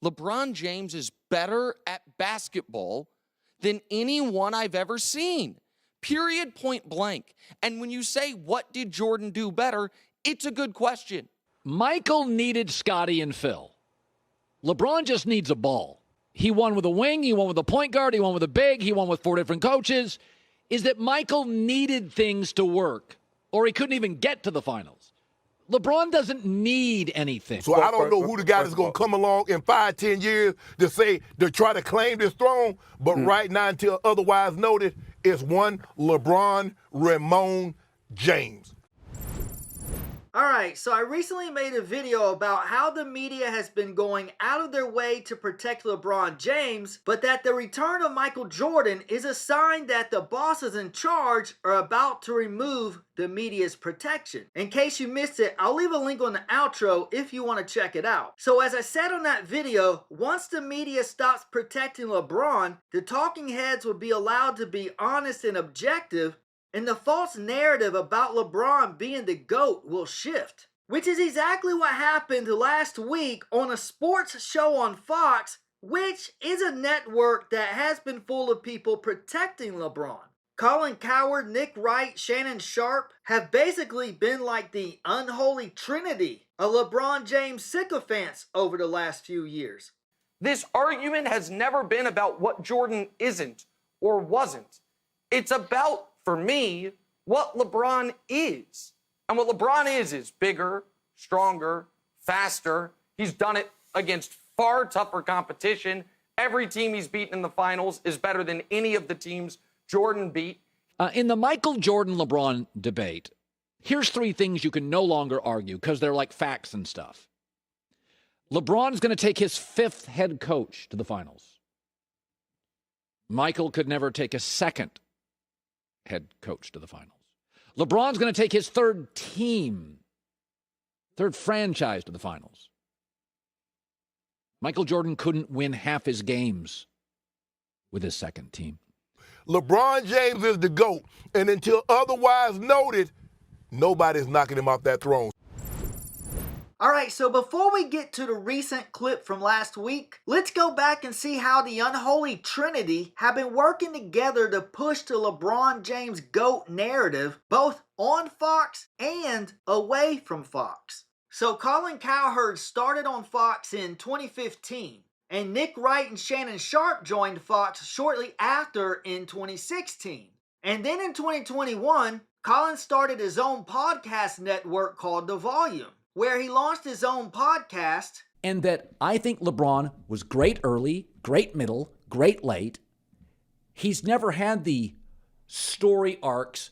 LeBron James is better at basketball than anyone I've ever seen. Period, point blank. And when you say, what did Jordan do better? It's a good question. Michael needed Scottie and Phil. LeBron just needs a ball. He won with a wing, he won with a point guard, he won with a big, he won with 4 different coaches. Is that Michael needed things to work, or he couldn't even get to the finals. LeBron doesn't need anything. So I don't know who the guy that's going to come along in 5-10 years to try to claim this throne, but right now, until otherwise noted, it's one LeBron Ramon James. All right, so I recently made a video about how the media has been going out of their way to protect LeBron James, but that the return of Michael Jordan is a sign that the bosses in charge are about to remove the media's protection. In case you missed it, I'll leave a link on the outro if you want to check it out. So as I said on that video, once the media stops protecting LeBron, the talking heads will be allowed to be honest and objective, and the false narrative about LeBron being the GOAT will shift. Which is exactly what happened last week on a sports show on Fox, which is a network that has been full of people protecting LeBron. Colin, Cowherd, Wright, Shannon Sharpe have basically been like the unholy trinity of LeBron James sycophants over the last few years. This argument has never been about what Jordan isn't or wasn't. It's about, for me, what LeBron is. And what LeBron is bigger, stronger, faster. He's done it against far tougher competition. Every team he's beaten in the finals is better than any of the teams Jordan beat. In the Michael Jordan-LeBron debate, here's 3 things you can no longer argue because they're like facts and stuff. LeBron's going to take his 5th head coach to the finals. Michael could never take a 2nd head coach to the finals. LeBron's going to take his 3rd team, 3rd franchise to the finals. Michael Jordan couldn't win half his games with his 2nd team. LeBron James is the GOAT, and until otherwise noted, nobody's knocking him off that throne. Alright, so before we get to the recent clip from last week, let's go back and see how the unholy trinity have been working together to push the LeBron James GOAT narrative, both on Fox and away from Fox. So Colin Cowherd started on Fox in 2015, and Wright and Shannon Sharpe joined Fox shortly after in 2016. And then in 2021, Colin started his own podcast network called The Volume, where he launched his own podcast. And that I think LeBron was great early, great middle, great late. He's never had the story arcs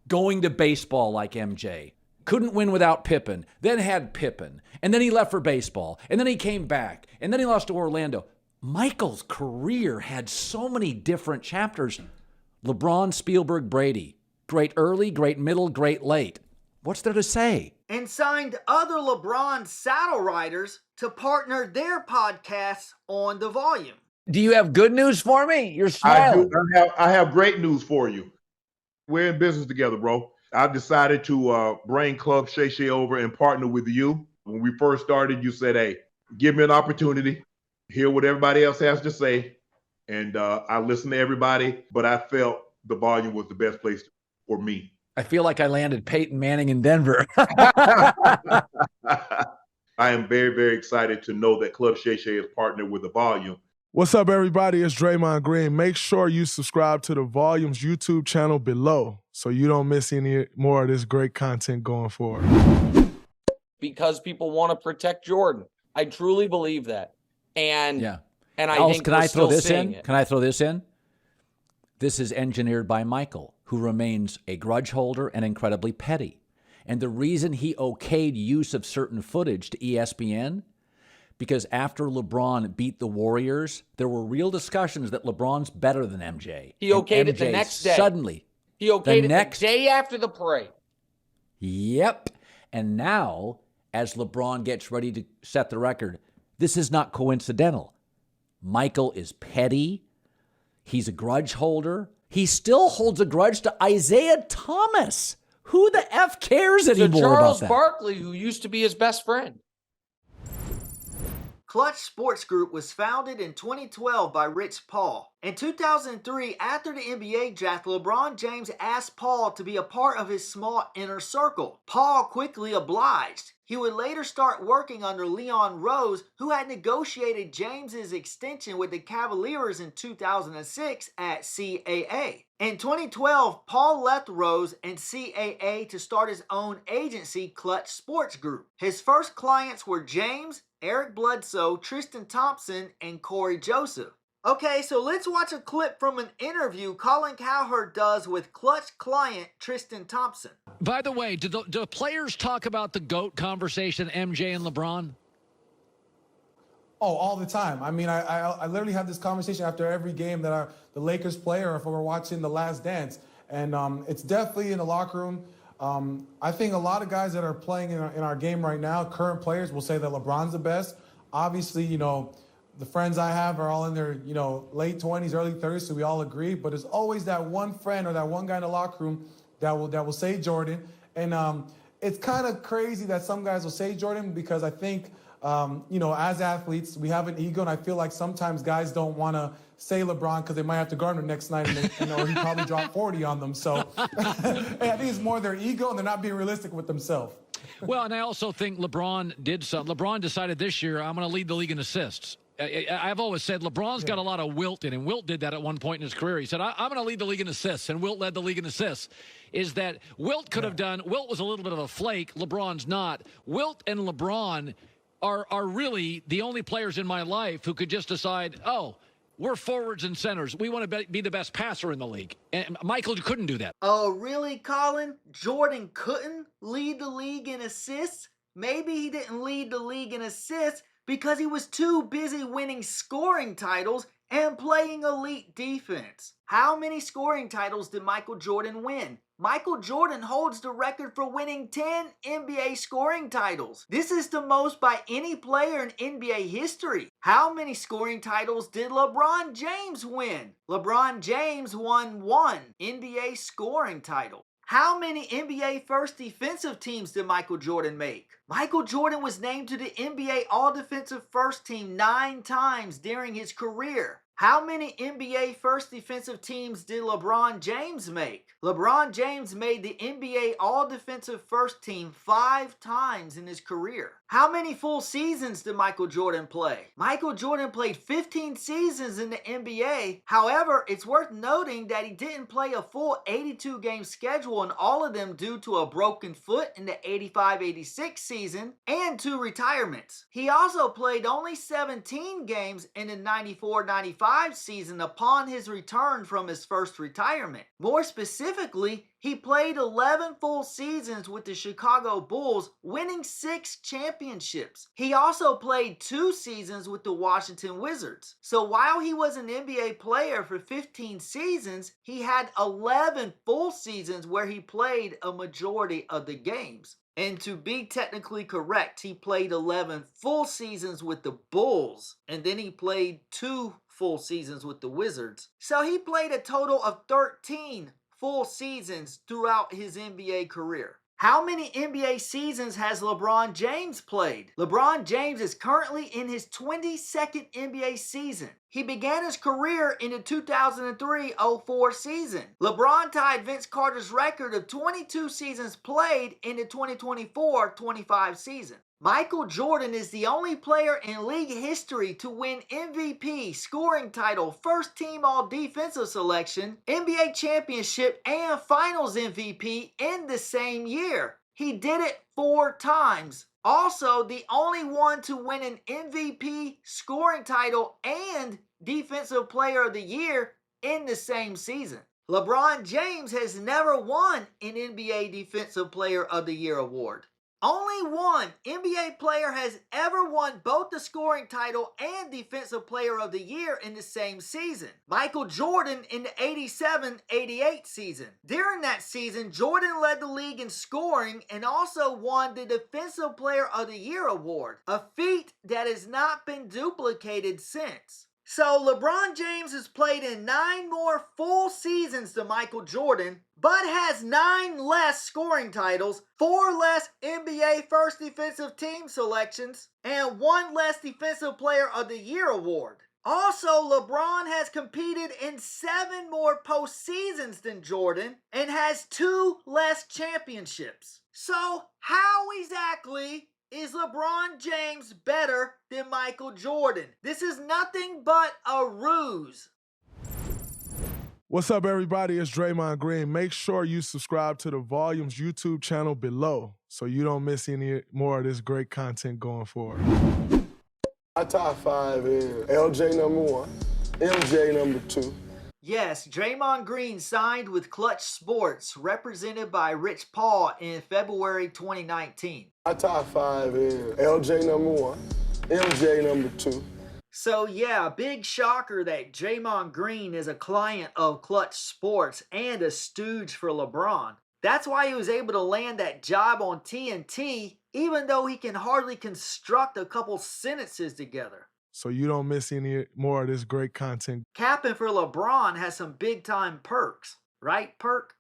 going to baseball like MJ. Couldn't win without Pippen, then had Pippen, and then he left for baseball, and then he came back, and then he lost to Orlando. Michael's career had so many different chapters. LeBron, Spielberg, Brady. Great early, great middle, great late. What's there to say? And signed other LeBron saddle riders to partner their podcasts on The Volume. Do you have good news for me? You're smiling. I have great news for you. We're in business together, bro. I've decided to bring Club Shay over and partner with you. When we first started, you said, hey, give me an opportunity, hear what everybody else has to say. And I listened to everybody, but I felt The Volume was the best place for me. I feel like I landed Peyton Manning in Denver. I am very, very excited to know that Club Shay is partnered with The Volume. What's up, everybody? It's Draymond Green. Make sure you subscribe to The Volume's YouTube channel below so you don't miss any more of this great content going forward. Because people want to protect Jordan. I truly believe that. And yeah. And I Else, think can we're I throw still this seeing in? it. Can I throw this in? This is engineered by Michael, who remains a grudge holder and incredibly petty. And the reason he okayed use of certain footage to ESPN, because after LeBron beat the Warriors, there were real discussions that LeBron's better than MJ. He okayed it the next day. Suddenly. He okayed it the day after the parade. Yep. And now, as LeBron gets ready to set the record, this is not coincidental. Michael is petty. He's a grudge holder. He still holds a grudge to Isaiah Thomas. Who the F cares anymore Charles about that? Barkley, who used to be his best friend. Klutch Sports Group was founded in 2012 by Rich Paul. In 2003, after the NBA draft, LeBron James asked Paul to be a part of his small inner circle. Paul quickly obliged. He would later start working under Leon Rose, who had negotiated James's extension with the Cavaliers in 2006 at CAA. In 2012, Paul left Rose and CAA to start his own agency, Klutch Sports Group. His first clients were James, Eric Bledsoe, Tristan Thompson, and Corey Joseph. Okay, so let's watch a clip from an interview Colin Cowherd does with Klutch client Tristan Thompson. By the way, do players talk about the GOAT conversation, MJ and LeBron? Oh, all the time. I mean, I literally have this conversation after every game that the Lakers play or if we're watching The Last Dance. And it's definitely in the locker room. I think a lot of guys that are playing in our game right now, current players, will say that LeBron's the best. Obviously, you know, the friends I have are all in their, you know, late 20s, early 30s, so we all agree. But there's always that one friend or that one guy in the locker room that will say Jordan. And it's kind of crazy that some guys will say Jordan because I think, you know, as athletes, we have an ego, and I feel like sometimes guys don't want to say LeBron because they might have to guard him next night, and or he probably dropped 40 on them. So I think it's more their ego, and they're not being realistic with themselves. Well, and I also think LeBron did something. LeBron decided this year, I'm going to lead the league in assists. I've always said LeBron's got a lot of Wilt in him. Wilt did that at one point in his career. He said, I'm going to lead the league in assists, and Wilt led the league in assists. Is that Wilt could have done, Wilt was a little bit of a flake, LeBron's not. Wilt and LeBron are really the only players in my life who could just decide, oh, we're forwards and centers. We want to be the best passer in the league. And Michael couldn't do that. Oh, really, Colin? Jordan couldn't lead the league in assists? Maybe he didn't lead the league in assists because he was too busy winning scoring titles and playing elite defense. How many scoring titles did Michael Jordan win? Michael Jordan holds the record for winning 10 NBA scoring titles. This is the most by any player in NBA history. How many scoring titles did LeBron James win? LeBron James won 1 NBA scoring title. How many NBA first defensive teams did Michael Jordan make? Michael Jordan was named to the NBA All-Defensive First Team 9 times during his career. How many NBA first defensive teams did LeBron James make? LeBron James made the NBA All-Defensive First Team 5 times in his career. How many full seasons did Michael Jordan play? Michael Jordan played 15 seasons in the NBA. However, it's worth noting that he didn't play a full 82-game schedule, and all of them due to a broken foot in the 85-86 season and 2 retirements. He also played only 17 games in the 94-95 season upon his return from his first retirement. More specifically, he played 11 full seasons with the Chicago Bulls, winning 6 championships. He also played 2 seasons with the Washington Wizards. So while he was an NBA player for 15 seasons, he had 11 full seasons where he played a majority of the games. And to be technically correct, he played 11 full seasons with the Bulls, and then he played 2 full seasons with the Wizards. So he played a total of 13 full seasons throughout his NBA career. How many NBA seasons has LeBron James played? LeBron James is currently in his 22nd NBA season. He began his career in the 2003-04 season. LeBron tied Vince Carter's record of 22 seasons played in the 2024-25 season. Michael Jordan is the only player in league history to win MVP, scoring title, first team all-defensive selection, NBA championship, and finals MVP in the same year. He did it 4 times. Also, the only one to win an MVP, scoring title, and Defensive Player of the Year in the same season. LeBron James has never won an NBA Defensive Player of the Year award. Only one NBA player has ever won both the scoring title and Defensive Player of the Year in the same season. Michael Jordan in the 87-88 season. During that season, Jordan led the league in scoring and also won the Defensive Player of the Year award, a feat that has not been duplicated since. So LeBron James has played in 9 more full seasons than Michael Jordan, but has 9 less scoring titles, 4 less NBA First Defensive Team selections, and 1 less Defensive Player of the Year award. Also, LeBron has competed in 7 more postseasons than Jordan and has 2 less championships. So, how exactly is LeBron James better than Michael Jordan? This is nothing but a ruse. What's up, everybody? It's Draymond Green. Make sure you subscribe to the Volumes YouTube channel below so you don't miss any more of this great content going forward. My top 5 is LJ number 1, MJ number 2. Yes, Draymond Green signed with Klutch Sports, represented by Rich Paul in February 2019. My top 5 is LJ number 1, MJ number 2. So yeah, big shocker that Draymond Green is a client of Klutch Sports and a stooge for LeBron. That's why he was able to land that job on TNT, even though he can hardly construct a couple sentences together. So you don't miss any more of this great content. Capping for LeBron has some big-time perks. Right, Perk?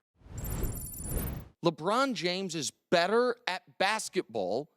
LeBron James is better at basketball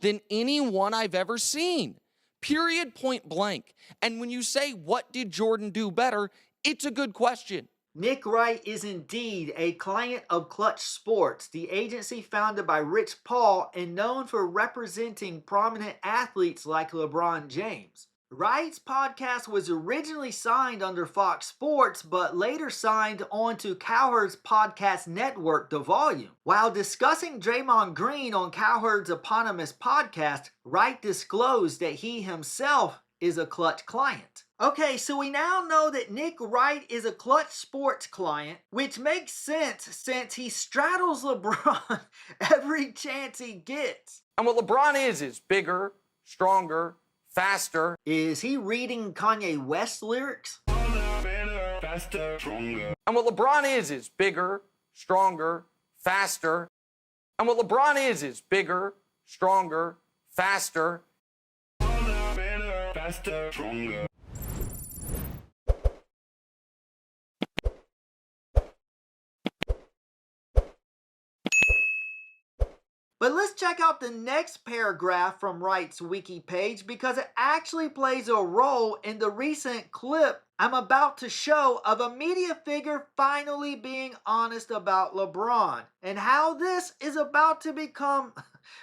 than anyone I've ever seen. Period, point blank. And when you say, what did Jordan do better, it's a good question. Nick Wright is indeed a client of Klutch Sports, the agency founded by Rich Paul and known for representing prominent athletes like LeBron James. Wright's podcast was originally signed under Fox Sports, but later signed onto Cowherd's podcast network, The Volume. While discussing Draymond Green on Cowherd's eponymous podcast, Wright disclosed that he himself is a Klutch client. Okay, so we now know that Nick Wright is a Klutch Sports client, which makes sense since he straddles LeBron every chance he gets. And what LeBron is bigger, stronger, faster. Is he reading Kanye West lyrics? Faster, stronger. And what LeBron is bigger, stronger, faster. And what LeBron is bigger, stronger, faster. Faster, stronger. But let's check out the next paragraph from Wright's wiki page because it actually plays a role in the recent clip I'm about to show of a media figure finally being honest about LeBron and how this is about to become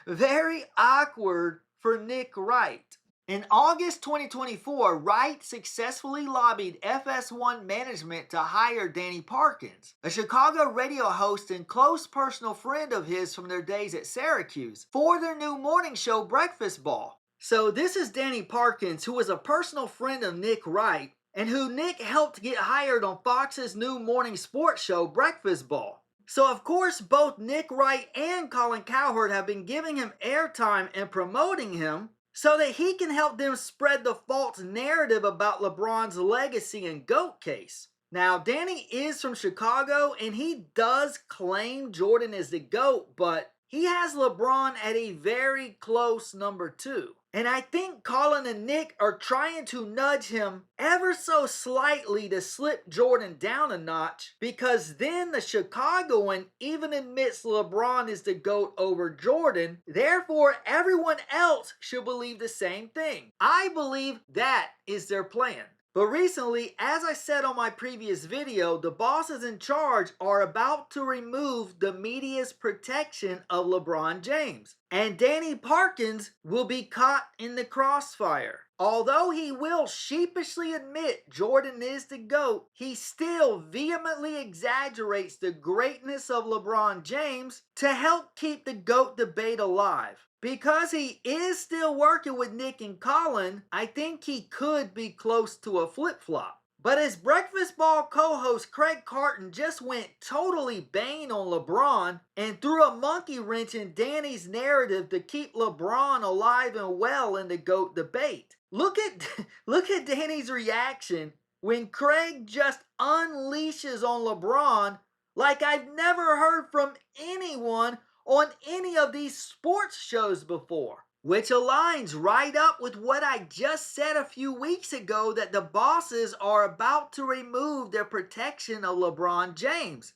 very awkward for Nick Wright. In August 2024, Wright successfully lobbied FS1 management to hire Danny Parkins, a Chicago radio host and close personal friend of his from their days at Syracuse, for their new morning show Breakfast Ball. So this is Danny Parkins, who was a personal friend of Nick Wright, and who Nick helped get hired on Fox's new morning sports show Breakfast Ball. So of course, both Nick Wright and Colin Cowherd have been giving him airtime and promoting him, so that he can help them spread the false narrative about LeBron's legacy and GOAT case. Now, Danny is from Chicago, and he does claim Jordan is the GOAT, but he has LeBron at a very close number 2. And I think Colin and Nick are trying to nudge him ever so slightly to slip Jordan down a notch, because then the Chicagoan even admits LeBron is the GOAT over Jordan. Therefore, everyone else should believe the same thing. I believe that is their plan. But recently, as I said on my previous video, the bosses in charge are about to remove the media's protection of LeBron James. And Danny Parkins will be caught in the crossfire. Although he will sheepishly admit Jordan is the GOAT, he still vehemently exaggerates the greatness of LeBron James to help keep the GOAT debate alive. Because he is still working with Nick and Colin, I think he could be close to a flip-flop. But his Breakfast Ball co-host Craig Carton just went totally bane on LeBron and threw a monkey wrench in Danny's narrative to keep LeBron alive and well in the GOAT debate. Look at Danny's reaction when Craig just unleashes on LeBron like I've never heard from anyone on any of these sports shows before. which aligns right up with what I just said a few weeks ago, that the bosses are about to remove their protection of LeBron James.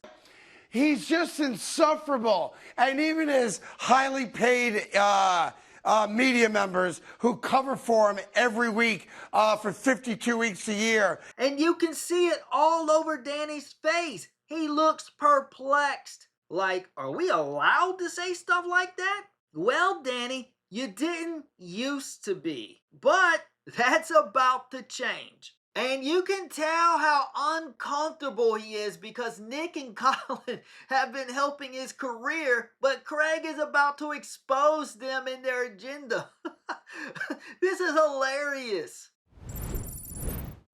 He's just insufferable. And even his highly paid media members who cover for him every week for 52 weeks a year. And you can see it all over Danny's face. He looks perplexed. Like, are we allowed to say stuff like that? Well, Danny, you didn't used to be. But that's about to change. And you can tell how uncomfortable he is because Nick and Colin have been helping his career, but Craig is about to expose them in their agenda. This is hilarious.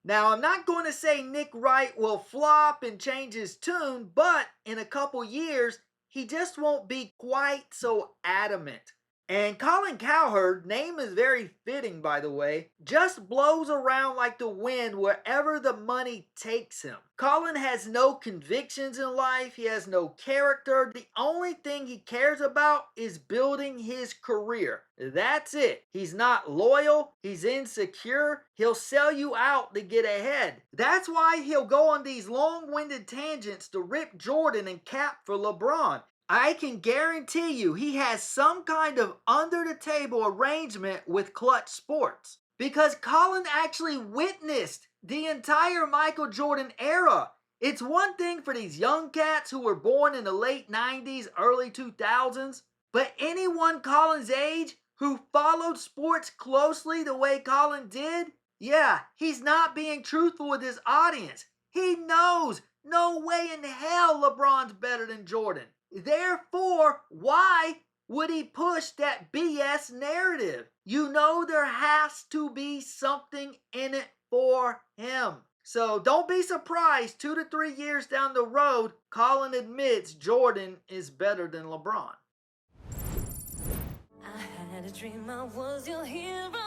Now, I'm not going to say Nick Wright will flop and change his tune, but in a couple years, he just won't be quite so adamant. And Colin Cowherd, name is very fitting by the way, just blows around like the wind wherever the money takes him. Colin has no convictions in life, he has no character. The only thing he cares about is building his career. That's it. He's not loyal, he's insecure, he'll sell you out to get ahead. That's why he'll go on these long-winded tangents to rip Jordan and cap for LeBron. I can guarantee you he has some kind of under-the-table arrangement with Klutch Sports. Because Colin actually witnessed the entire Michael Jordan era. It's one thing for these young cats who were born in the late 90s, early 2000s. But anyone Colin's age who followed sports closely the way Colin did, yeah, he's not being truthful with his audience. He knows no way in hell LeBron's better than Jordan. Therefore, why would he push that BS narrative? You know there has to be something in it for him. So don't be surprised 2 to 3 years down the road, Colin admits Jordan is better than LeBron. I had a dream I was your hero. Damn,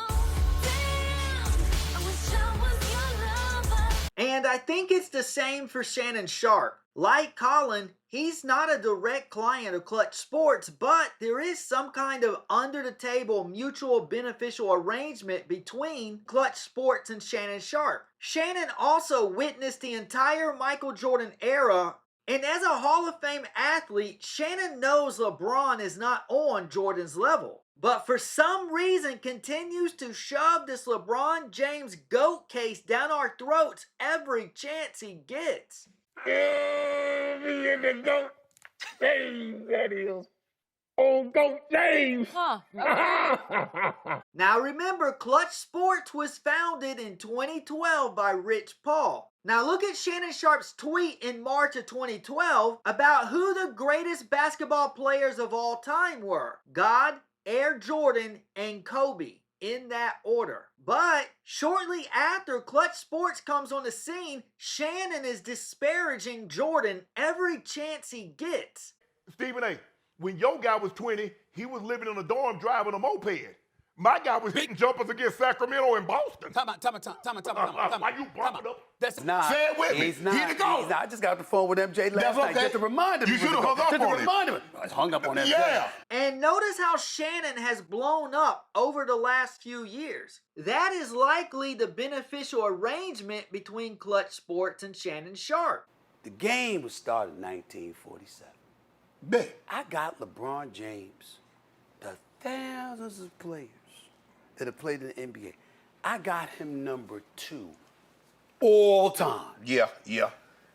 I wish I was your lover. And I think it's the same for Shannon Sharpe. Like Colin, he's not a direct client of Klutch Sports, but there is some kind of under-the-table mutual beneficial arrangement between Klutch Sports and Shannon Sharpe. Shannon also witnessed the entire Michael Jordan era, and as a Hall of Fame athlete, Shannon knows LeBron is not on Jordan's level. But for some reason continues to shove this LeBron James GOAT case down our throats every chance he gets. Yeah, me and the GOAT James, that is. Old GOAT James. Now remember, Klutch Sports was founded in 2012 by Rich Paul. Now look at Shannon Sharpe's tweet in March of 2012 about who the greatest basketball players of all time were. God, Air Jordan, and Kobe, in that order. But shortly after Klutch Sports comes on the scene, Shannon is disparaging Jordan every chance he gets. Stephen A., when your guy was 20, he was living in a dorm driving a moped. My guy was hitting jumpers against Sacramento and Boston. Time out. Why you bumping up? That's Say it with me. He's not. Here to go. He's not. I just got off the phone with MJ last night just to remind him. You should have hung up on him. I hung up on MJ. Yeah. And notice how Shannon has blown up over the last few years. That is likely the beneficial arrangement between Klutch Sports and Shannon Sharpe. The game was started in 1947. Bet. I got LeBron James, the thousands of players that have played in the NBA. I got him number 2 all time. Yeah.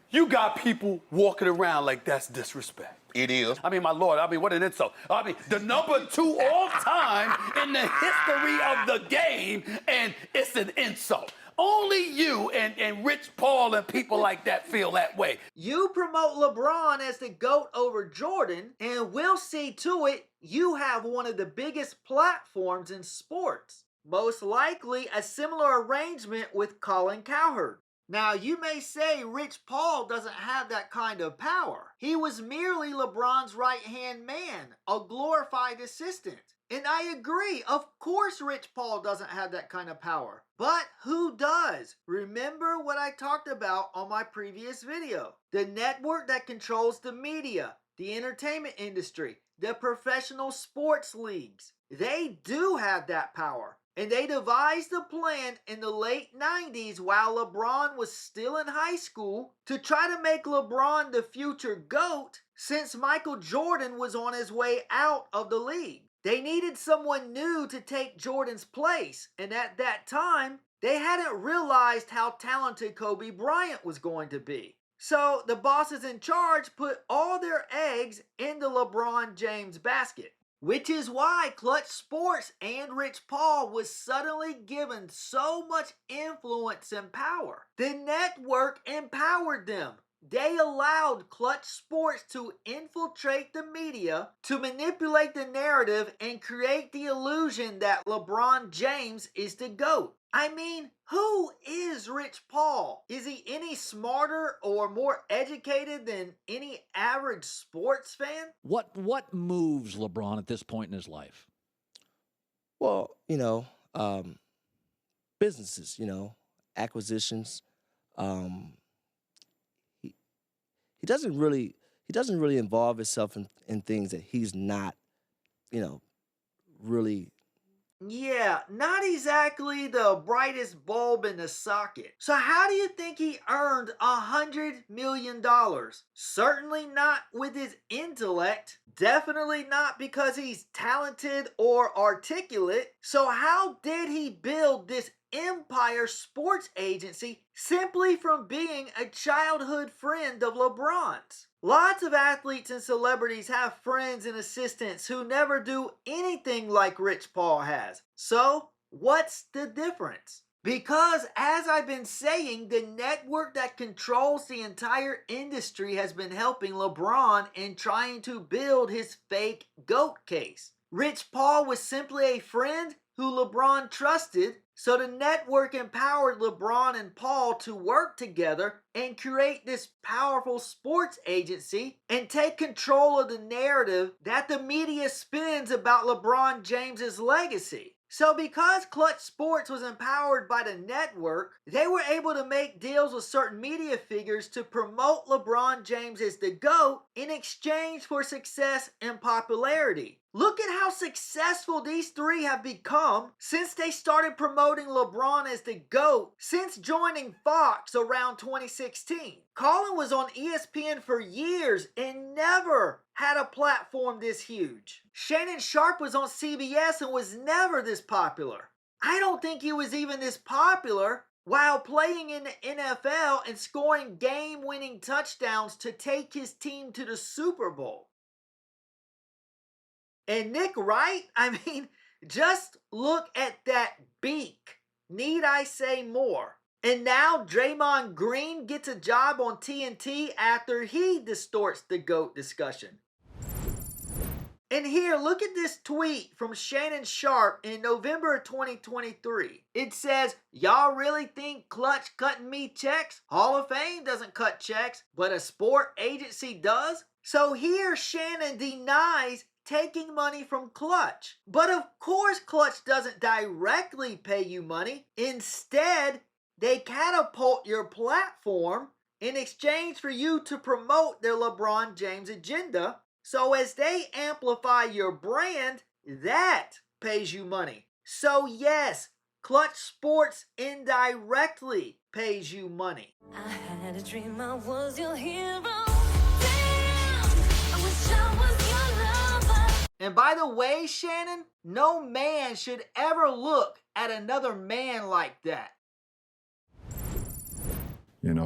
You got people walking around like that's disrespect. It is. I mean, my Lord, what an insult. I mean, the number 2 all time in the history of the game, and it's an insult. Only you and Rich Paul and people like that feel that way. You promote LeBron as the GOAT over Jordan, and we'll see to it you have one of the biggest platforms in sports. Most likely a similar arrangement with Colin Cowherd. Now, you may say Rich Paul doesn't have that kind of power. He was merely LeBron's right-hand man, a glorified assistant. And I agree, of course Rich Paul doesn't have that kind of power. But who does? Remember what I talked about on my previous video. The network that controls the media. the entertainment industry, the professional sports leagues. They do have that power. And they devised a plan in the late 90s while LeBron was still in high school to try to make LeBron the future GOAT since Michael Jordan was on his way out of the league. They needed someone new to take Jordan's place, and at that time, they hadn't realized how talented Kobe Bryant was going to be. So the bosses in charge put all their eggs in the LeBron James basket. Which is why Klutch Sports and Rich Paul was suddenly given so much influence and power. The network empowered them. They allowed Klutch Sports to infiltrate the media, to manipulate the narrative, and create the illusion that LeBron James is the GOAT. I mean, who is Rich Paul? Is he any smarter or more educated than any average sports fan? What moves LeBron at this point in his life? Well, businesses, acquisitions. He doesn't really involve himself in things that he's not, really. Yeah, not exactly the brightest bulb in the socket. So how do you think he earned $100 million? Certainly not with his intellect. Definitely not because he's talented or articulate. So how did he build this empire sports agency simply from being a childhood friend of LeBron's? Lots of athletes and celebrities have friends and assistants who never do anything like Rich Paul has. So, what's the difference? Because, as I've been saying, the network that controls the entire industry has been helping LeBron in trying to build his fake GOAT case. Rich Paul was simply a friend who LeBron trusted, so the network empowered LeBron and Paul to work together and create this powerful sports agency and take control of the narrative that the media spins about LeBron James's legacy. So because Klutch Sports was empowered by the network, they were able to make deals with certain media figures to promote LeBron James as the GOAT in exchange for success and popularity. Look at how successful these three have become since they started promoting LeBron as the GOAT since joining Fox around 2016. Colin was on ESPN for years and never had a platform this huge. Shannon Sharpe was on CBS and was never this popular. I don't think he was even this popular while playing in the NFL and scoring game-winning touchdowns to take his team to the Super Bowl. And Nick Wright, I mean, just look at that beak. Need I say more? And now Draymond Green gets a job on TNT after he distorts the GOAT discussion. And here, look at this tweet from Shannon Sharpe in November of 2023. It says, y'all really think Klutch cutting me checks? Hall of Fame doesn't cut checks, but a sport agency does? So here Shannon denies taking money from Klutch. But of course Klutch doesn't directly pay you money. Instead, they catapult your platform in exchange for you to promote their LeBron James agenda. So as they amplify your brand, that pays you money. So yes, Klutch Sports indirectly pays you money. I had a dream I was your hero. Damn, I wish I was your lover. And by the way, Shannon, no man should ever look at another man like that.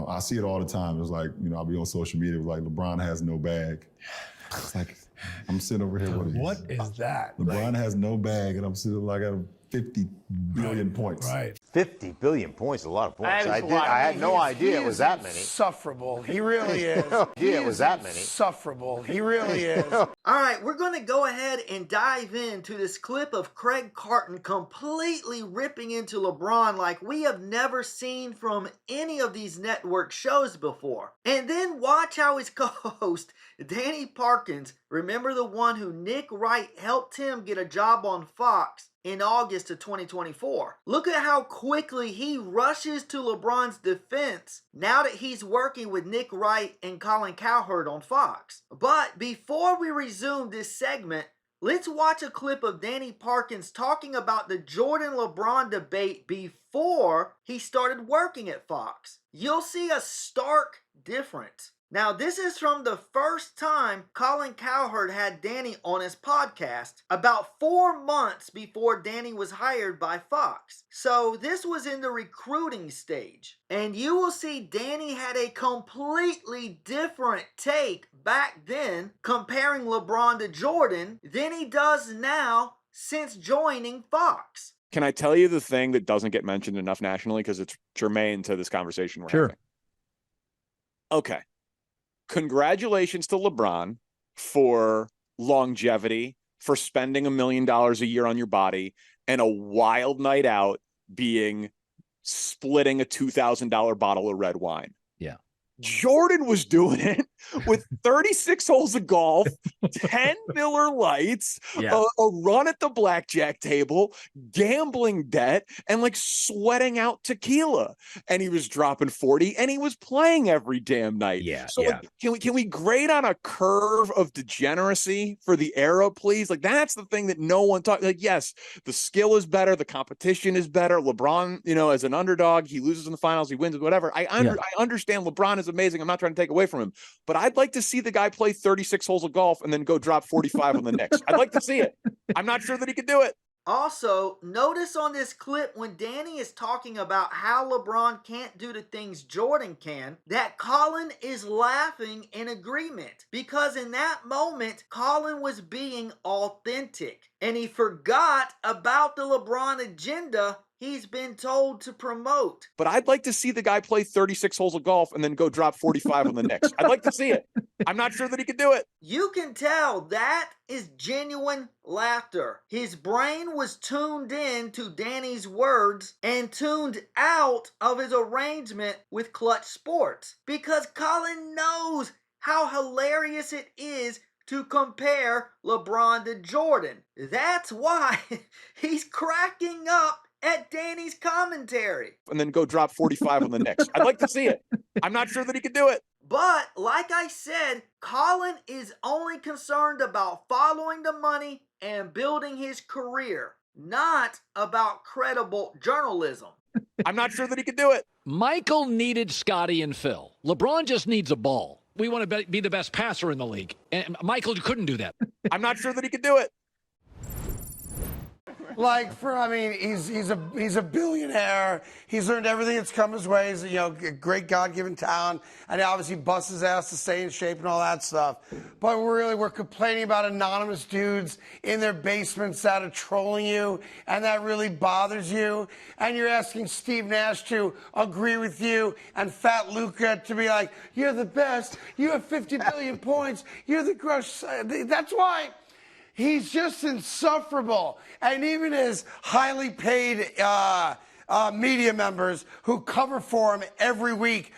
I see it all the time. It's like, I'll be on social media, like LeBron has no bag. It's like, I'm sitting over here with What is that? LeBron has no bag, and I'm sitting like at 50 billion points. Right. 50 billion points, a lot of points. That is a I lot. had no idea it was that many. Insufferable. He really is. It was that many. Insufferable. He really is. All right, we're going to go ahead and dive into this clip of Craig Carton completely ripping into LeBron like we have never seen from any of these network shows before. And then watch how his co-host, Danny Parkins, remember the one who Nick Wright helped him get a job on Fox, in August of 2024. Look at how quickly he rushes to LeBron's defense now that he's working with Nick Wright and Colin Cowherd on Fox. But before we resume this segment, let's watch a clip of Danny Parkins talking about the Jordan-LeBron debate before he started working at Fox. You'll see a stark difference. Now, this is from the first time Colin Cowherd had Danny on his podcast, about 4 months before Danny was hired by Fox. So this was in the recruiting stage. And you will see Danny had a completely different take back then comparing LeBron to Jordan than he does now since joining Fox. Can I tell you the thing that doesn't get mentioned enough nationally because it's germane to this conversation we're having? Okay. Congratulations to LeBron for longevity, for spending $1 million a year on your body, and a wild night out being splitting a $2,000 bottle of red wine. Yeah. Jordan was doing it with 36 holes of golf, 10 Miller Lights, a run at the blackjack table, gambling debt, and like sweating out tequila. And he was dropping 40 and he was playing every damn night. So like, can we grade on a curve of degeneracy for the era, please? Like that's the thing that no one talks. Like, yes, the skill is better, the competition is better. LeBron, you know, as an underdog, he loses in the finals, he wins, whatever. I understand LeBron is amazing. I'm not trying to take away from him, but I'd like to see the guy play 36 holes of golf and then go drop 45 on the Knicks. I'd like to see it. I'm not sure that he could do it. Also, notice on this clip when Danny is talking about how LeBron can't do the things Jordan can, that Colin is laughing in agreement. Because in that moment, Colin was being authentic. And he forgot about the LeBron agenda he's been told to promote. But I'd like to see the guy play 36 holes of golf and then go drop 45 on the Knicks. I'd like to see it. I'm not sure that he could do it. You can tell that is genuine laughter. His brain was tuned in to Danny's words and tuned out of his arrangement with Klutch Sports. Because Colin knows how hilarious it is to compare LeBron to Jordan. That's why he's cracking up at Danny's commentary. And then go drop 45 on the Knicks. I'd like to see it. I'm not sure that he could do it. But like I said, Colin is only concerned about following the money and building his career, not about credible journalism. I'm not sure that he could do it. Michael needed Scottie and Phil. LeBron just needs a ball. We want to be the best passer in the league. And Michael couldn't do that. I'm not sure that he could do it. Like he's a billionaire. He's earned everything that's come his way. He's a great God-given talent, and he obviously busts his ass to stay in shape and all that stuff. But we're complaining about anonymous dudes in their basements that are trolling you, and that really bothers you. And you're asking Steve Nash to agree with you, and Fat Luca to be like, "You're the best. You have 50 billion points. You're the crush." That's why. He's just insufferable. And even his highly paid media members who cover for him every week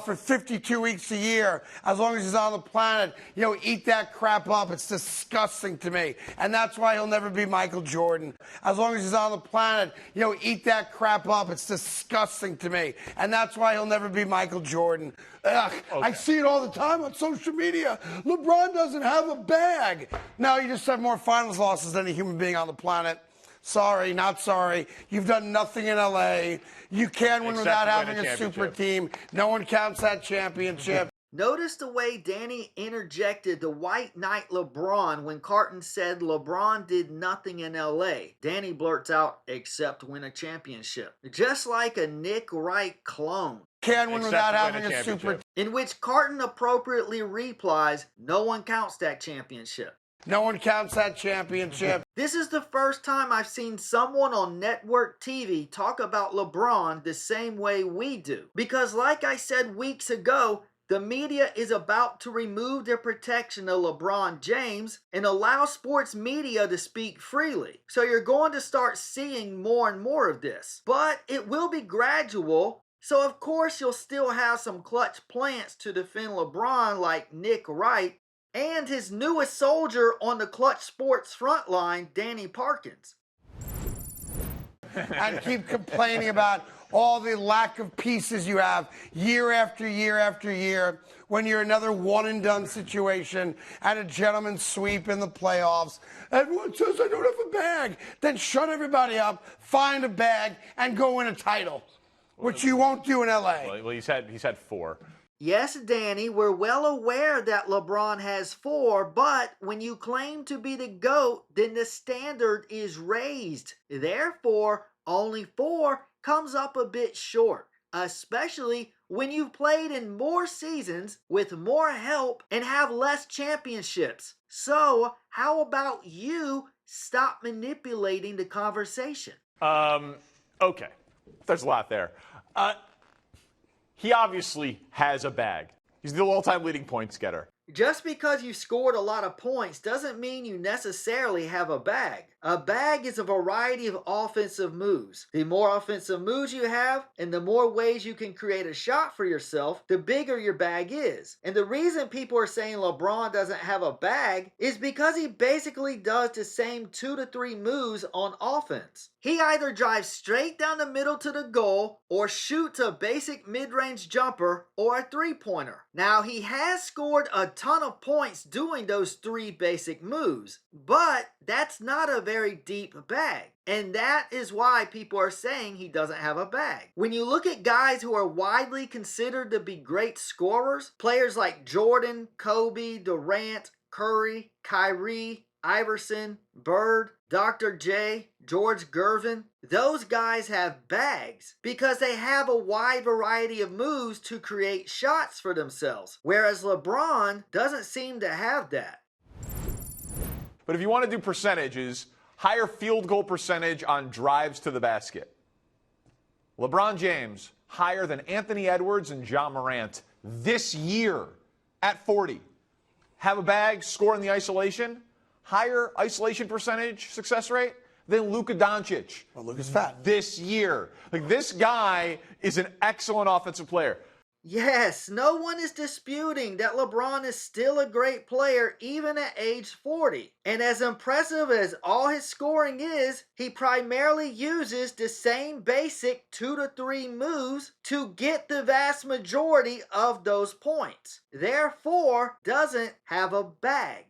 for 52 weeks a year, as long as he's on the planet, eat that crap up. It's disgusting to me. And that's why he'll never be Michael Jordan. As long as he's on the planet, eat that crap up. It's disgusting to me. And that's why he'll never be Michael Jordan. Ugh, okay. I see it all the time on social media. LeBron doesn't have a bag. No, you just have more finals losses than any human being on the planet. Sorry, not sorry. You've done nothing in LA. You can win without having a super team. No one counts that championship. Notice the way Danny interjected the White Knight LeBron when Carton said LeBron did nothing in LA. Danny blurts out, except win a championship. Just like a Nick Wright clone. Can win without having a super. In which Carton appropriately replies, no one counts that championship. No one counts that championship. This is the first time I've seen someone on network TV talk about LeBron the same way we do. Because like I said weeks ago, the media is about to remove their protection of LeBron James and allow sports media to speak freely. So you're going to start seeing more and more of this. But it will be gradual. So of course you'll still have some clutch plants to defend LeBron like Nick Wright and his newest soldier on the Klutch Sports front line, Danny Parkins. and keep complaining about all the lack of pieces you have year after year after year when you're another one-and-done situation and a gentleman's sweep in the playoffs. Everyone says I don't have a bag. Then shut everybody up, find a bag, and go win a title, which you won't do in L.A. Well, he's had 4. Yes, Danny, we're well aware that LeBron has 4, but when you claim to be the GOAT, then the standard is raised. Therefore, only 4 comes up a bit short, especially when you've played in more seasons with more help and have less championships. So, how about you stop manipulating the conversation? Okay. There's a lot there. He obviously has a bag. He's the all-time leading points getter. Just because you scored a lot of points doesn't mean you necessarily have a bag. A bag is a variety of offensive moves. The more offensive moves you have, and the more ways you can create a shot for yourself, the bigger your bag is. And the reason people are saying LeBron doesn't have a bag is because he basically does the same 2 to 3 moves on offense. He either drives straight down the middle to the goal, or shoots a basic mid-range jumper or a three-pointer. Now, he has scored a ton of points doing those 3 basic moves, but that's not a very deep bag. And that is why people are saying he doesn't have a bag. When you look at guys who are widely considered to be great scorers, players like Jordan, Kobe, Durant, Curry, Kyrie, Iverson, Bird, Dr. J, George Gervin, those guys have bags because they have a wide variety of moves to create shots for themselves, whereas LeBron doesn't seem to have that. But if you want to do percentages, higher field goal percentage on drives to the basket. LeBron James, higher than Anthony Edwards and Ja Morant this year at 40. Have a bag, score in the isolation. Higher isolation percentage success rate than Luka Doncic. Well, Luka's fat. This year. Like, this guy is an excellent offensive player. Yes, no one is disputing that LeBron is still a great player even at age 40. And as impressive as all his scoring is, he primarily uses the same basic 2 to 3 moves to get the vast majority of those points. Therefore, doesn't have a bag.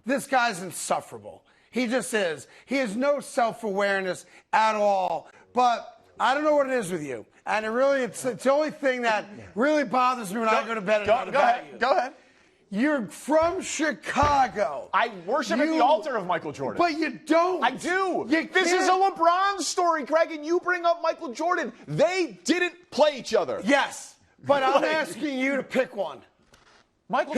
This guy's insufferable. He just is. He has no self-awareness at all. But I don't know what it is with you. And it's the only thing that really bothers me when I go to bed at night about you. Go ahead. You're from Chicago. I worship at the altar of Michael Jordan. But you don't. I do. This is a LeBron story, Greg, and you bring up Michael Jordan. They didn't play each other. Yes, but I'm asking you to pick one. Michael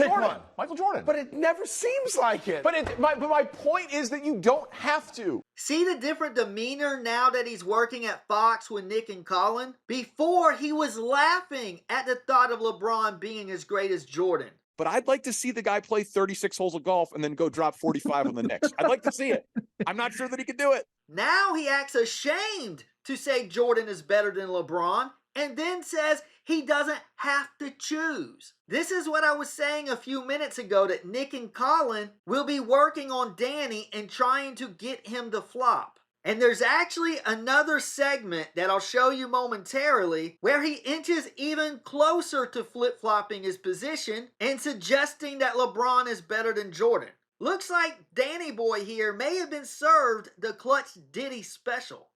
Jordan. But it never seems like it. But my point is that you don't have to. See the different demeanor now that he's working at Fox with Nick and Colin? Before, he was laughing at the thought of LeBron being as great as Jordan. But I'd like to see the guy play 36 holes of golf and then go drop 45 on the Knicks. I'd like to see it. I'm not sure that he can do it. Now he acts ashamed to say Jordan is better than LeBron, and then says he doesn't have to choose. This is what I was saying a few minutes ago, that Nick and Colin will be working on Danny and trying to get him to flop. And there's actually another segment that I'll show you momentarily where he inches even closer to flip-flopping his position and suggesting that LeBron is better than Jordan. Looks like Danny Boy here may have been served the Klutch Diddy special.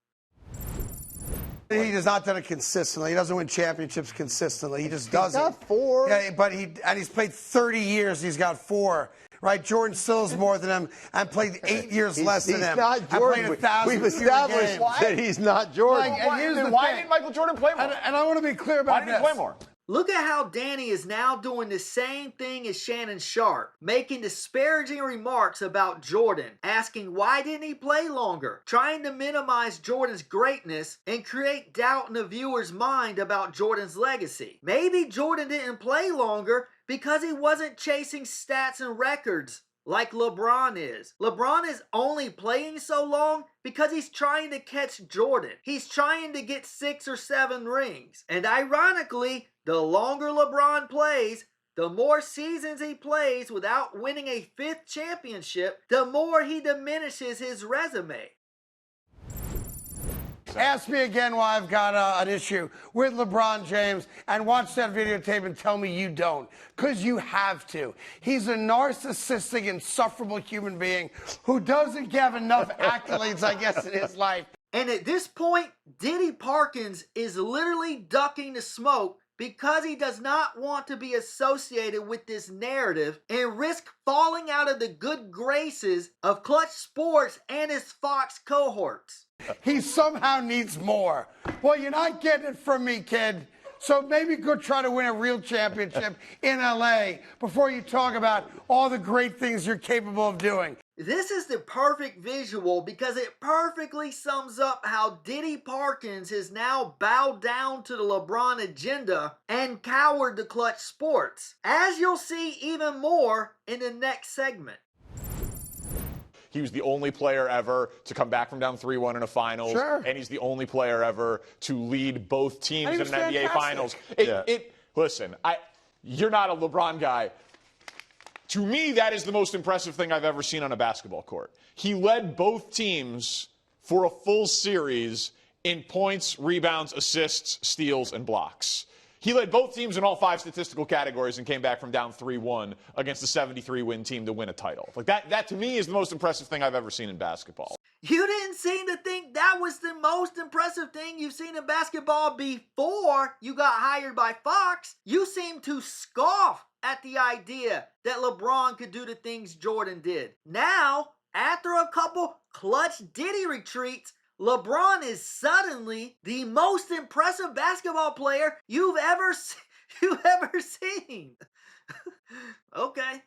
He has not done it consistently. He doesn't win championships consistently. He just doesn't. He's got 4. Yeah, but he's played 30 years. He's got 4. Right? Jordan still is more than him and played 8 years less than him. He's not Jordan. We've established that he's not Jordan. Why didn't Michael Jordan play more? And I want to be clear about this. Why didn't he play more? Look at how Danny is now doing the same thing as Shannon Sharpe, making disparaging remarks about Jordan, asking why didn't he play longer, trying to minimize Jordan's greatness and create doubt in the viewer's mind about Jordan's legacy. Maybe Jordan didn't play longer because he wasn't chasing stats and records like LeBron is. LeBron is only playing so long because he's trying to catch Jordan. He's trying to get 6 or 7 rings. And ironically, the longer LeBron plays, the more seasons he plays without winning a 5th championship, the more he diminishes his resume. Ask me again why I've got an issue with LeBron James, and watch that videotape and tell me you don't. Because you have to. He's a narcissistic, insufferable human being who doesn't have enough accolades, I guess, in his life. And at this point, Diddy Parkins is literally ducking the smoke because he does not want to be associated with this narrative and risk falling out of the good graces of Klutch Sports and his Fox cohorts. He somehow needs more. Well, you're not getting it from me, kid. So maybe go try to win a real championship in LA before you talk about all the great things you're capable of doing. This is the perfect visual because it perfectly sums up how Diddy Parkins has now bowed down to the LeBron agenda and cowered to Klutch Sports, as you'll see even more in the next segment. He was the only player ever to come back from down 3-1 in a finals. Sure. And he's the only player ever to lead both teams in an NBA finals. fantastic. Listen, you're not a LeBron guy. To me, that is the most impressive thing I've ever seen on a basketball court. He led both teams for a full series in points, rebounds, assists, steals, and blocks. He led both teams in all 5 statistical categories and came back from down 3-1 against a 73-win team to win a title. Like that to me is the most impressive thing I've ever seen in basketball. You didn't seem to think that was the most impressive thing you've seen in basketball before you got hired by Fox. You seem to scoff at the idea that LeBron could do the things Jordan did. Now, after a couple Klutch Diddy retreats, LeBron is suddenly the most impressive basketball player you've ever seen. Okay.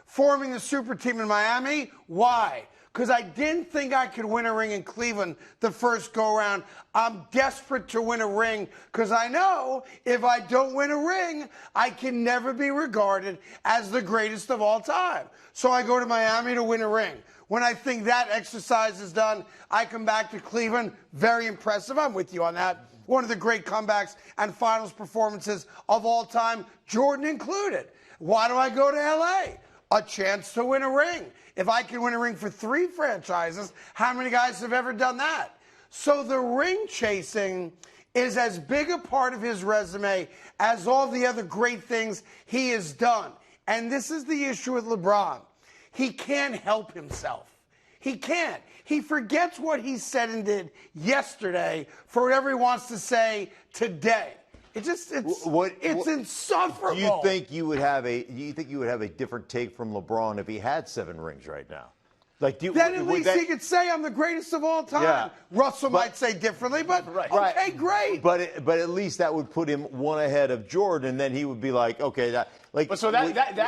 Forming the super team in Miami? Why? Because I didn't think I could win a ring in Cleveland the first go-around. I'm desperate to win a ring because I know if I don't win a ring, I can never be regarded as the greatest of all time. So I go to Miami to win a ring. When I think that exercise is done, I come back to Cleveland. Very impressive. I'm with you on that. One of the great comebacks and finals performances of all time, Jordan included. Why do I go to LA? A chance to win a ring. If I can win a ring for 3 franchises, how many guys have ever done that? So the ring chasing is as big a part of his resume as all the other great things he has done. And this is the issue with LeBron. He can't help himself. He can't. He forgets what he said and did yesterday for whatever he wants to say today. It's insufferable. Do you think you would have a different take from LeBron if he had 7 rings right now? Then at least he could say I'm the greatest of all time. Yeah. Russell might say differently, but okay, great. But at least that would put him 1 ahead of Jordan, and then he would be like, okay, that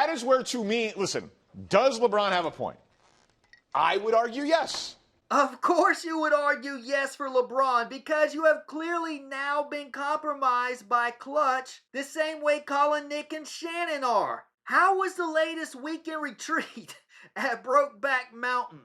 is where, to me, listen, does LeBron have a point? I would argue yes. Of course you would argue yes for LeBron because you have clearly now been compromised by Klutch the same way Colin, Nick, and Shannon are. How was the latest weekend retreat at Brokeback Mountain?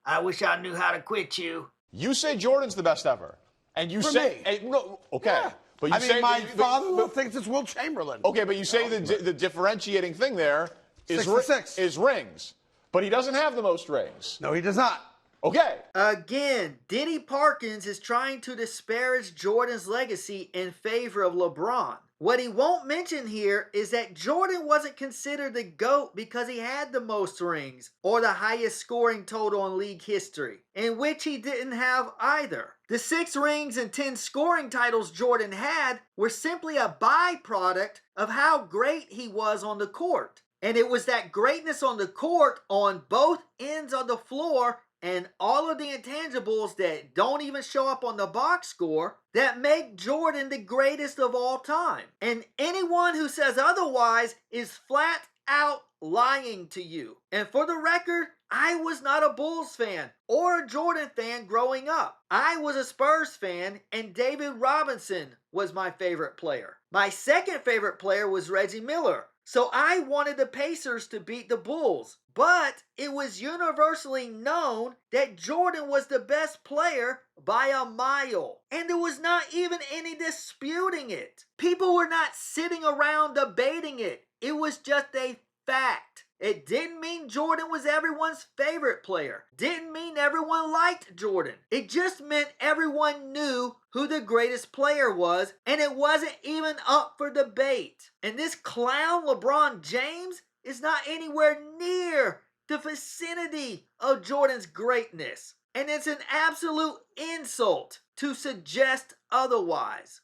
I wish I knew how to quit you. You say Jordan's the best ever. And you For say... me. Okay. Yeah. But you say, my father thinks it's Wilt Chamberlain. Okay, but you say the differentiating thing there is 6 is rings. But he doesn't have the most rings. No, he does not. Okay. Again, Diddy Parkins is trying to disparage Jordan's legacy in favor of LeBron. What he won't mention here is that Jordan wasn't considered the GOAT because he had the most rings or the highest scoring total in league history, in which he didn't have either. The 6 rings and 10 scoring titles Jordan had were simply a byproduct of how great he was on the court. And it was that greatness on the court on both ends of the floor and all of the intangibles that don't even show up on the box score that make Jordan the greatest of all time. And anyone who says otherwise is flat out lying to you. And for the record, I was not a Bulls fan or a Jordan fan growing up. I was a Spurs fan, and David Robinson was my favorite player. My second favorite player was Reggie Miller. So I wanted the Pacers to beat the Bulls. But it was universally known that Jordan was the best player by a mile. And there was not even any disputing it. People were not sitting around debating it. It was just a fact. It didn't mean Jordan was everyone's favorite player. Didn't mean everyone liked Jordan. It just meant everyone knew who the greatest player was, and it wasn't even up for debate. And this clown LeBron James is not anywhere near the vicinity of Jordan's greatness. And it's an absolute insult to suggest otherwise.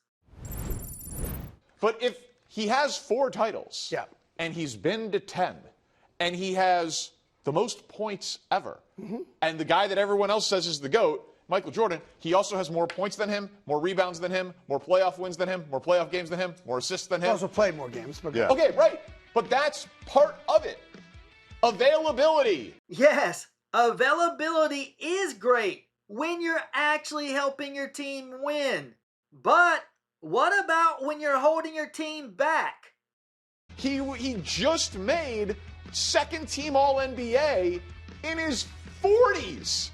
But if he has 4 titles, and he's been to 10, and he has the most points ever, and the guy that everyone else says is the GOAT, Michael Jordan, he also has more points than him, more rebounds than him, more playoff wins than him, more playoff games than him, more assists than him. He also played more games. But Okay, right. But that's part of it. Availability. Yes, availability is great when you're actually helping your team win. But what about when you're holding your team back? He just made second team All-NBA in his 40s.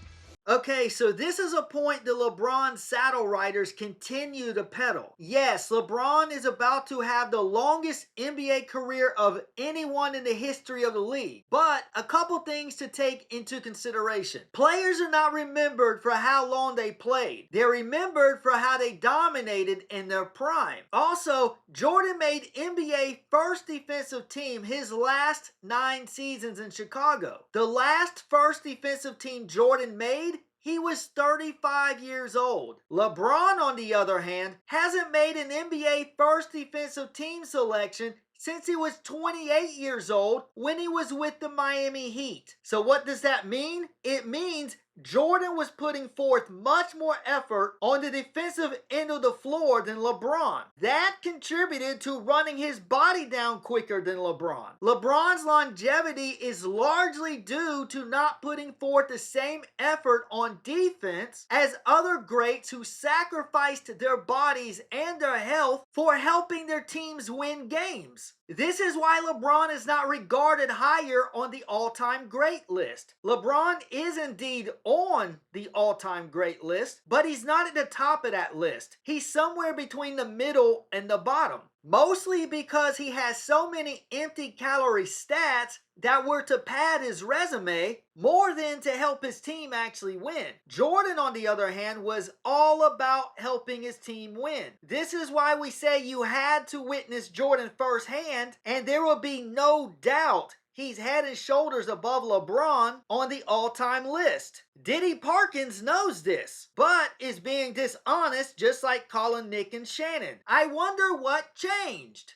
Okay, so this is a point the LeBron saddle riders continue to peddle. Yes, LeBron is about to have the longest NBA career of anyone in the history of the league. But a couple things to take into consideration. Players are not remembered for how long they played. They're remembered for how they dominated in their prime. Also, Jordan made NBA first defensive team his last 9 seasons in Chicago. The last first defensive team Jordan made, he was 35 years old. LeBron, on the other hand, hasn't made an NBA first defensive team selection since he was 28 years old when he was with the Miami Heat. So what does that mean? It means Jordan was putting forth much more effort on the defensive end of the floor than LeBron. That contributed to running his body down quicker than LeBron. LeBron's longevity is largely due to not putting forth the same effort on defense as other greats who sacrificed their bodies and their health for helping their teams win games. This is why LeBron is not regarded higher on the all-time great list. LeBron is indeed on the all-time great list, but he's not at the top of that list. He's somewhere between the middle and the bottom. Mostly because he has so many empty calorie stats that were to pad his resume more than to help his team actually win. Jordan, on the other hand, was all about helping his team win. This is why we say you had to witness Jordan firsthand, and there will be no doubt he's head and shoulders above LeBron on the all-time list. Diddy Parkins knows this, but is being dishonest just like Colin, Nick, and Shannon. I wonder what changed.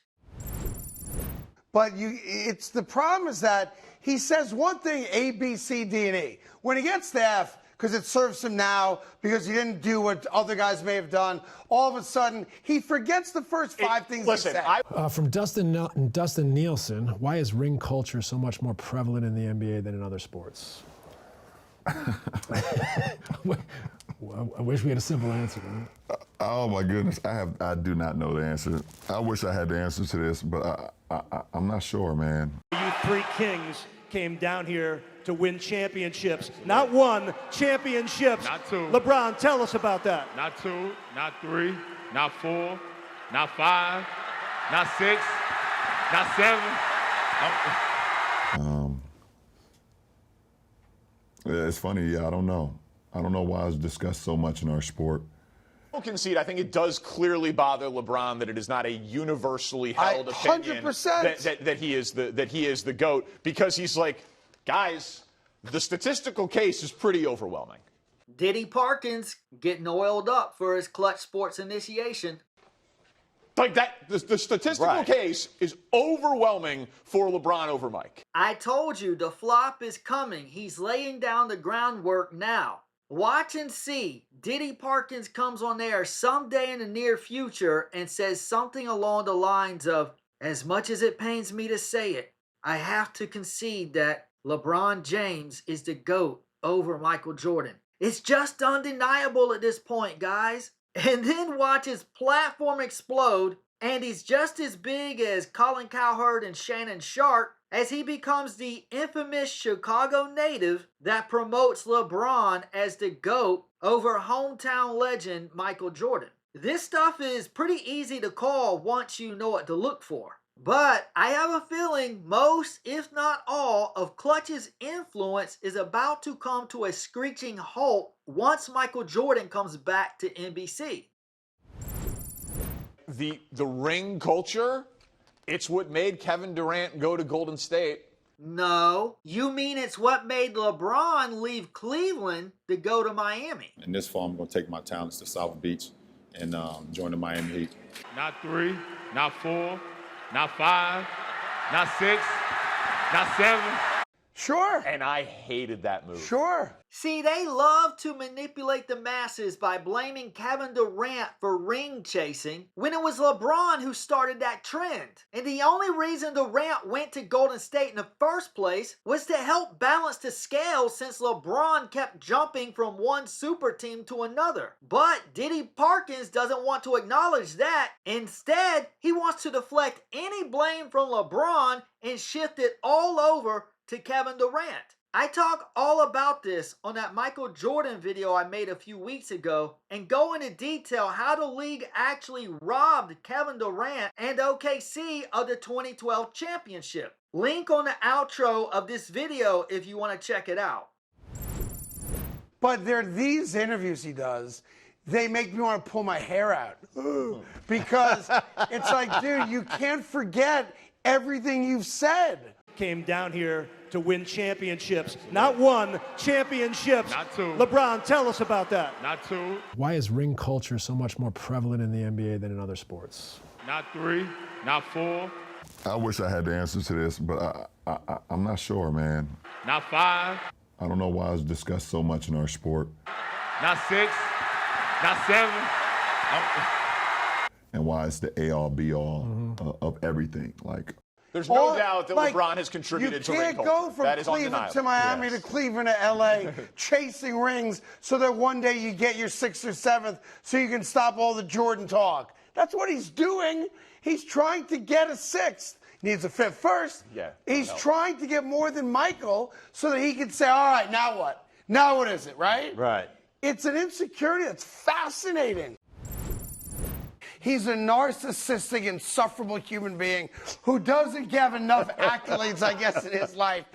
But it's the problem is that he says one thing, A, B, C, D, and E. When he gets to F, because it serves him now, because he didn't do what other guys may have done, all of a sudden, he forgets the first 5 things he said. From Dustin Nielsen, why is ring culture so much more prevalent in the NBA than in other sports? I wish we had a simple answer. Oh my goodness, I do not know the answer. I wish I had the answer to this, but I'm not sure, man. You 3 kings came down here to win championships. Not 1, championships. Not 2. LeBron, tell us about that. Not 2, not 3, not 4, not 5, not 6, not 7. It's funny, yeah, I don't know. I don't know why it's discussed so much in our sport. I will concede, I think it does clearly bother LeBron that it is not a universally held opinion 100%. that he is the GOAT, because he's like, guys, the statistical case is pretty overwhelming. Diddy Parkins getting oiled up for his Klutch Sports initiation. Like that, the statistical case is overwhelming for LeBron over Mike. I told you the flop is coming. He's laying down the groundwork now. Watch and see. Diddy Parkins comes on air someday in the near future and says something along the lines of, as much as it pains me to say it, I have to concede that LeBron James is the GOAT over Michael Jordan. It's just undeniable at this point, guys. And then watch his platform explode, and he's just as big as Colin Cowherd and Shannon Sharpe as he becomes the infamous Chicago native that promotes LeBron as the GOAT over hometown legend Michael Jordan. This stuff is pretty easy to call once you know what to look for. But I have a feeling most, if not all, of Klutch's influence is about to come to a screeching halt once Michael Jordan comes back to NBC. The ring culture, it's what made Kevin Durant go to Golden State. No, you mean it's what made LeBron leave Cleveland to go to Miami. And this fall, I'm going to take my talents to South Beach and join the Miami Heat. Not 3, not 4, not 5, not 6, not 7. Sure. And I hated that move. Sure. See, they love to manipulate the masses by blaming Kevin Durant for ring chasing when it was LeBron who started that trend. And the only reason Durant went to Golden State in the first place was to help balance the scales since LeBron kept jumping from one super team to another. But Diddy Parkins doesn't want to acknowledge that. Instead, he wants to deflect any blame from LeBron and shift it all over to Kevin Durant. I talk all about this on that Michael Jordan video I made a few weeks ago and go into detail how the league actually robbed Kevin Durant and OKC of the 2012 championship. Link on the outro of this video if you want to check it out. But there are these interviews he does, they make me want to pull my hair out. Because it's like, dude, you can't forget everything you've said. Came down here to win championships. Not one, championships. Not two. LeBron, tell us about that. Not 2, Why is ring culture so much more prevalent in the NBA than in other sports? not 3, not 4, I wish I had the answer to this, but I'm not sure, man. not 5, I don't know why it's discussed so much in our sport. not 6, not 7. And why it's the A-all, B-all of everything. Like, There's no doubt that LeBron has contributed to ring You can't culture. go from That is Cleveland undeniable. to Miami Yes. to Cleveland to LA chasing rings so that one day you get your 6th or 7th so you can stop all the Jordan talk. That's what he's doing. He's trying to get a 6th. Needs a 5th first. Yeah, He's trying to get more than Michael so that he can say, all right, now what? Now what is it, right? Right. It's an insecurity that's fascinating. He's a narcissistic, insufferable human being who doesn't have enough accolades, I guess, in his life.